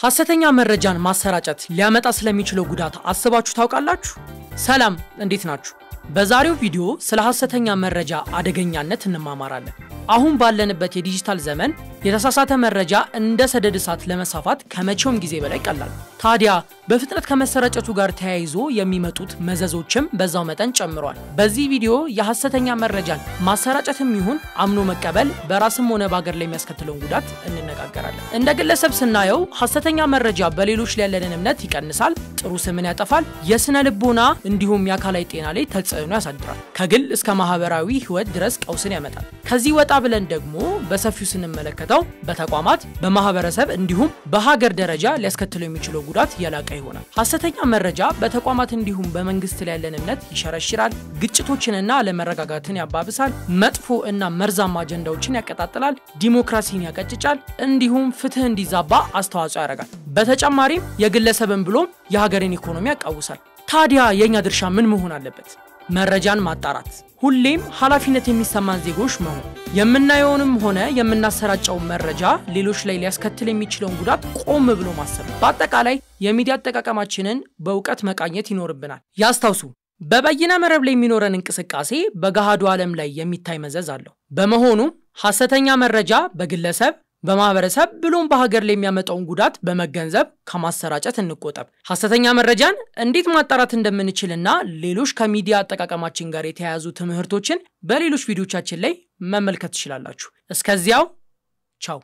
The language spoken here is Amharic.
ሐሰተኛ መረጃን ማሰራጨት ሊያመጣ ስለሚችለው ጉዳት አስባችሁ ታውቃላችሁ? ሰላም እንዴት ናችሁ? በዛሬው ቪዲዮ ስለ ሐሰተኛ መረጃ አደገኛነት እንማማራለን። አሁን ባለንበት የዲጂታል ዘመን የተሳሳተ መረጃ እንደ ሰደድ እሳት ለመሳፋት ከመቼውም ጊዜ በላይ ቀላል። ታዲያ በፍጥነት ከመሰራጨቱ ጋር ተያይዞ የሚመጡት መዘዞችም በዛው መጠን ጨምሯል። በዚህ ቪዲዮ የሐሰተኛ መረጃን ማሰራጨትም ይሁን አምኖ መቀበል በራስም ሆነ በአገር ላይ የሚያስከትለውን ጉዳት እንነጋገራለን። እንደ ግለሰብ ስናየው ሐሰተኛ መረጃ በሌሎች ላይ ያለንን እምነት ይቀንሳል፣ ጥሩ ስምን ያጠፋል፣ የስነ ልቦና እንዲሁም የአካላዊ ጤና ላይ ተጽዕኖ ያሳድራል፣ ከግል እስከ ማህበራዊ ህይወት ድረስ ቀውስን ያመጣል። ከዚህ ወጣ ብለን ደግሞ በሰፊው ስንመለከተው በተቋማት በማህበረሰብ እንዲሁም በሀገር ደረጃ ሊያስከትለው የሚችለው ጉዳት የላቀ ይሆናል። ሐሰተኛ መረጃ በተቋማት እንዲሁም በመንግስት ላይ ያለን እምነት ይሸረሽራል፣ ግጭቶችንና አለመረጋጋትን ያባብሳል፣ መጥፎ እና መርዛማ አጀንዳዎችን ያቀጣጥላል፣ ዲሞክራሲን ያቀጭጫል፣ እንዲሁም ፍትህ እንዲዛባ አስተዋጽኦ ያደርጋል። በተጨማሪም የግለሰብን ብሎም የሀገርን ኢኮኖሚ ያቃውሳል። ታዲያ የኛ ድርሻ ምን መሆን አለበት? መረጃን ማጣራት፣ ሁሌም ኃላፊነት የሚሰማን ዜጎች መሆን፣ የምናየውንም ሆነ የምናሰራጨው መረጃ ሌሎች ላይ ሊያስከትል የሚችለውን ጉዳት ቆም ብሎ ማሰብ፣ በአጠቃላይ የሚዲያ አጠቃቀማችንን በእውቀት መቃኘት ይኖርብናል። ያስታውሱ፣ በበይነ መረብ ላይ የሚኖረን እንቅስቃሴ በገሃዱ ዓለም ላይ የሚታይ መዘዝ አለው። በመሆኑም ሐሰተኛ መረጃ በግለሰብ በማህበረሰብ ብሎም በሀገር ላይ የሚያመጣውን ጉዳት በመገንዘብ ከማሰራጨት እንቆጠብ። ሐሰተኛ መረጃን እንዴት ማጣራት እንደምንችልና ሌሎች ከሚዲያ አጠቃቀማችን ጋር የተያያዙ ትምህርቶችን በሌሎች ቪዲዮቻችን ላይ መመልከት ትችላላችሁ። እስከዚያው ቻው።